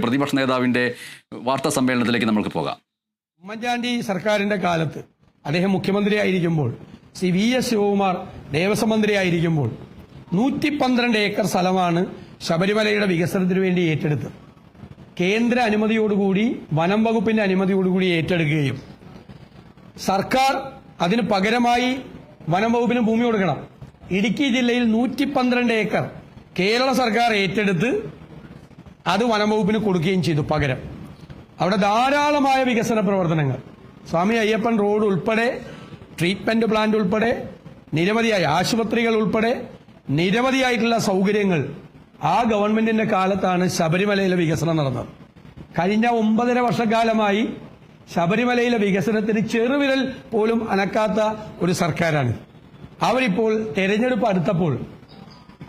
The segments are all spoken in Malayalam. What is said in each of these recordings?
പ്രതിപക്ഷ നേതാവിന്റെ വാർത്താ സമ്മേളനത്തിലേക്ക് നമുക്ക് പോകാം. ഉമ്മൻചാണ്ടി സർക്കാരിന്റെ കാലത്ത് അദ്ദേഹം മുഖ്യമന്ത്രിയായിരിക്കുമ്പോൾ VS ശിവകുമാർ ദേവസ്വം മന്ത്രിയായിരിക്കുമ്പോൾ 112 ഏക്കർ സ്ഥലമാണ് ശബരിമലയുടെ വികസനത്തിന് വേണ്ടി ഏറ്റെടുത്തത്. കേന്ദ്ര അനുമതിയോടുകൂടി വനം വകുപ്പിന്റെ അനുമതിയോടുകൂടി ഏറ്റെടുക്കുകയും സർക്കാർ അതിന് പകരമായി വനം വകുപ്പിന് ഭൂമി കൊടുക്കണം. ഇടുക്കി ജില്ലയിൽ 112 ഏക്കർ കേരള സർക്കാർ ഏറ്റെടുത്ത് അത് വനം വകുപ്പിന് കൊടുക്കുകയും ചെയ്തു. പകരം അവിടെ ധാരാളമായ വികസന പ്രവർത്തനങ്ങൾ, സ്വാമി അയ്യപ്പൻ റോഡ് ഉൾപ്പെടെ, ട്രീറ്റ്മെന്റ് പ്ലാന്റ് ഉൾപ്പെടെ, നിരവധിയായ ആശുപത്രികൾ ഉൾപ്പെടെ നിരവധിയായിട്ടുള്ള സൗകര്യങ്ങൾ ആ ഗവൺമെന്റിന്റെ കാലത്താണ് ശബരിമലയിലെ വികസനം നടന്നത്. കഴിഞ്ഞ 9.5 വർഷക്കാലമായി ശബരിമലയിലെ വികസനത്തിന് ചെറുവിരൽ പോലും അനക്കാത്ത ഒരു സർക്കാരാണ്. അവരിപ്പോൾ തെരഞ്ഞെടുപ്പ് അടുത്തപ്പോൾ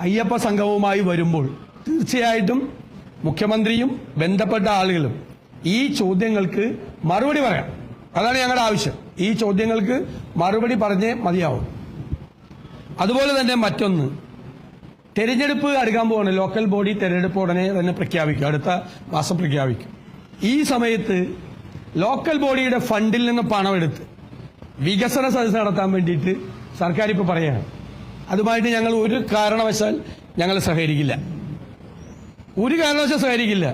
അയ്യപ്പ സംഘവുമായി വരുമ്പോൾ തീർച്ചയായിട്ടും മുഖ്യമന്ത്രിയും ബന്ധപ്പെട്ട ആളുകളും ഈ ചോദ്യങ്ങൾക്ക് മറുപടി പറയാം. അതാണ് ഞങ്ങളുടെ ആവശ്യം. ഈ ചോദ്യങ്ങൾക്ക് മറുപടി പറഞ്ഞേ മതിയാവും. അതുപോലെ തന്നെ മറ്റൊന്ന്, തെരഞ്ഞെടുപ്പ് അടുക്കാൻ പോവാണ്. ലോക്കൽ ബോഡി തെരഞ്ഞെടുപ്പ് ഉടനെ തന്നെ പ്രഖ്യാപിക്കും, അടുത്ത മാസം പ്രഖ്യാപിക്കും. ഈ സമയത്ത് ലോക്കൽ ബോഡിയുടെ ഫണ്ടിൽ നിന്ന് പണമെടുത്ത് വികസന സദസ്സ് നടത്താൻ വേണ്ടിയിട്ട് സർക്കാർ ഇപ്പോൾ പറയുകയാണ്. അതുമായിട്ട് ഞങ്ങൾ ഒരു കാരണവശാൽ സഹകരിക്കില്ല. ഒരു കാരണവശാൽ സഹകരിക്കില്ല.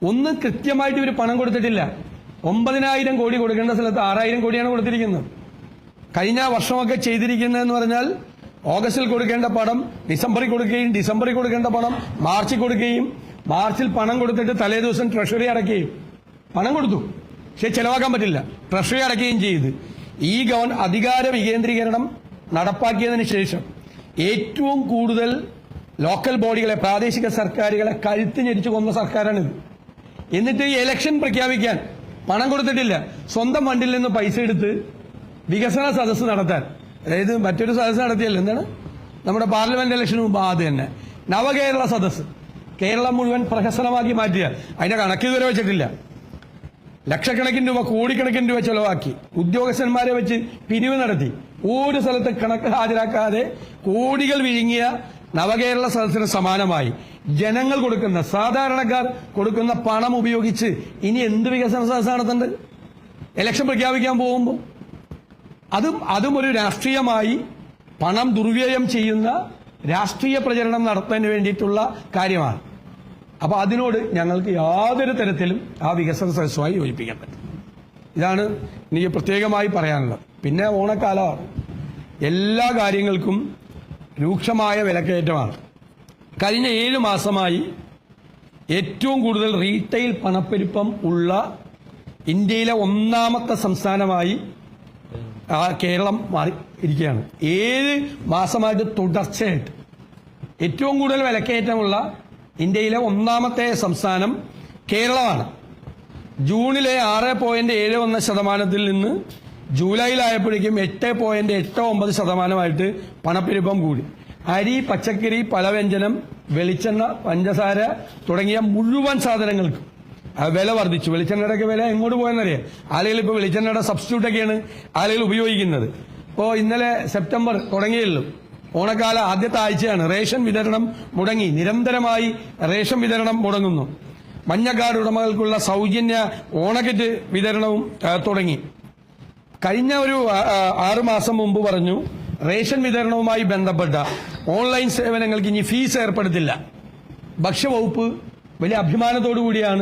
ഒന്ന്, കൃത്യമായിട്ട് ഇവർ പണം കൊടുത്തിട്ടില്ല. 9,000 കോടി കൊടുക്കേണ്ട സ്ഥലത്ത് 6,000 കോടിയാണ് കൊടുത്തിരിക്കുന്നത്. കഴിഞ്ഞ വർഷമൊക്കെ ചെയ്തിരിക്കുന്നതെന്ന് പറഞ്ഞാൽ ഓഗസ്റ്റിൽ കൊടുക്കേണ്ട പണം ഡിസംബറിൽ കൊടുക്കുകയും ഡിസംബറിൽ കൊടുക്കേണ്ട പണം മാർച്ചിൽ കൊടുക്കുകയും മാർച്ചിൽ പണം കൊടുത്തിട്ട് തലേ ദിവസം ട്രഷറി അടയ്ക്കുകയും, പണം കൊടുത്തു പക്ഷെ ചെലവാക്കാൻ പറ്റില്ല, ട്രഷറി അടയ്ക്കുകയും ചെയ്ത് ഈ അധികാര വികേന്ദ്രീകരണം നടപ്പാക്കിയതിന് ശേഷം ഏറ്റവും കൂടുതൽ ലോക്കൽ ബോഡികളെ, പ്രാദേശിക സർക്കാരുകളെ കഴുത്ത് ഞെരിച്ചു കൊന്ന സർക്കാരാണിത്. എന്നിട്ട് ഈ ഇലക്ഷൻ പ്രഖ്യാപിക്കാൻ പണം കൊടുത്തിട്ടില്ല. സ്വന്തം ഫണ്ടിൽ നിന്ന് പൈസ എടുത്ത് വികസന സദസ്സ് നടത്താൻ, അതായത് മറ്റൊരു സദസ്സ് നടത്തിയല്ലോ, എന്താണ് നമ്മുടെ പാർലമെന്റ് ഇലക്ഷന് മുമ്പ് അത് തന്നെ നവകേരള സദസ്സ്, കേരളം മുഴുവൻ പ്രഹസനമാക്കി മാറ്റിയ, അതിന്റെ കണക്ക് ഇതുവരെ വെച്ചിട്ടില്ല. ലക്ഷക്കണക്കിന് രൂപ, കോടിക്കണക്കിന് രൂപ ചെലവാക്കി ഉദ്യോഗസ്ഥന്മാരെ വെച്ച് പിരിവ് നടത്തി ഒരു സ്ഥലത്ത് കണക്ക് ഹാജരാക്കാതെ കോടികൾ വിഴുങ്ങിയ നവകേരള സദസ്സിന് സമാനമായി ജനങ്ങൾ കൊടുക്കുന്ന, സാധാരണക്കാർ കൊടുക്കുന്ന പണം ഉപയോഗിച്ച് ഇനി എന്ത് വികസന സദസ്സ് നടത്തേണ്ടത്? ഇലക്ഷൻ പ്രഖ്യാപിക്കാൻ പോകുമ്പോൾ അതും ഒരു രാഷ്ട്രീയമായി പണം ദുർവ്യയം ചെയ്യുന്ന രാഷ്ട്രീയ പ്രചരണം നടത്താൻ വേണ്ടിയിട്ടുള്ള കാര്യമാണ്. അപ്പൊ അതിനോട് ഞങ്ങൾക്ക് യാതൊരു തരത്തിലും ആ വികസന സദസ്സുമായി യോജിപ്പിക്കാൻ പറ്റും. ഇതാണ് എനിക്ക് പ്രത്യേകമായി പറയാനുള്ളത്. പിന്നെ ഓണക്കാലമാണ്, എല്ലാ കാര്യങ്ങൾക്കും രൂക്ഷമായ വിലക്കയറ്റമാണ്. കഴിഞ്ഞ 7 മാസമായി ഏറ്റവും കൂടുതൽ റീറ്റെയിൽ പണപ്പെരുപ്പം ഉള്ള ഇന്ത്യയിലെ 1ാമത്തെ സംസ്ഥാനമായി കേരളം മാറിയിരിക്കുകയാണ്. 7 മാസമായിട്ട് തുടർച്ചയായിട്ട് ഏറ്റവും കൂടുതൽ വിലക്കയറ്റമുള്ള ഇന്ത്യയിലെ 1ാമത്തെ സംസ്ഥാനം കേരളമാണ്. ജൂണിലെ 6.71% നിന്ന് ജൂലൈയിലായപ്പോഴേക്കും 8.89% പണപ്പെരുപ്പം കൂടി. അരി, പച്ചക്കറി, പലവ്യഞ്ജനം, വെളിച്ചെണ്ണ, പഞ്ചസാര തുടങ്ങിയ മുഴുവൻ സാധനങ്ങൾക്കും വില വർദ്ധിച്ചു. വെളിച്ചെണ്ണയുടെ വില എങ്ങോട്ട് പോയെന്നറിയാം. ആളുകൾ ഇപ്പോൾ വെളിച്ചെണ്ണയുടെ സബ്സ്റ്റിറ്റ്യൂട്ടൊക്കെയാണ് ആളുകൾ ഉപയോഗിക്കുന്നത്. ഇപ്പോൾ ഇന്നലെ സെപ്റ്റംബർ തുടങ്ങിയുള്ളൂ, ഓണക്കാല ആദ്യത്തെ ആഴ്ചയാണ്. റേഷൻ വിതരണം മുടങ്ങി, നിരന്തരമായി റേഷൻ വിതരണം മുടങ്ങുന്നു. മഞ്ഞ കാർഡ് ഉടമകൾക്കുള്ള സൗജന്യ ഓണക്കിറ്റ് വിതരണവും തുടങ്ങി. കഴിഞ്ഞ ഒരു 6 മാസം മുമ്പ് പറഞ്ഞു, റേഷൻ വിതരണവുമായി ബന്ധപ്പെട്ട ഓൺലൈൻ സേവനങ്ങൾക്ക് ഇനി ഫീസ് ഏർപ്പെടുത്തില്ല. ഭക്ഷ്യവകുപ്പ് വലിയ അഭിമാനത്തോടു കൂടിയാണ്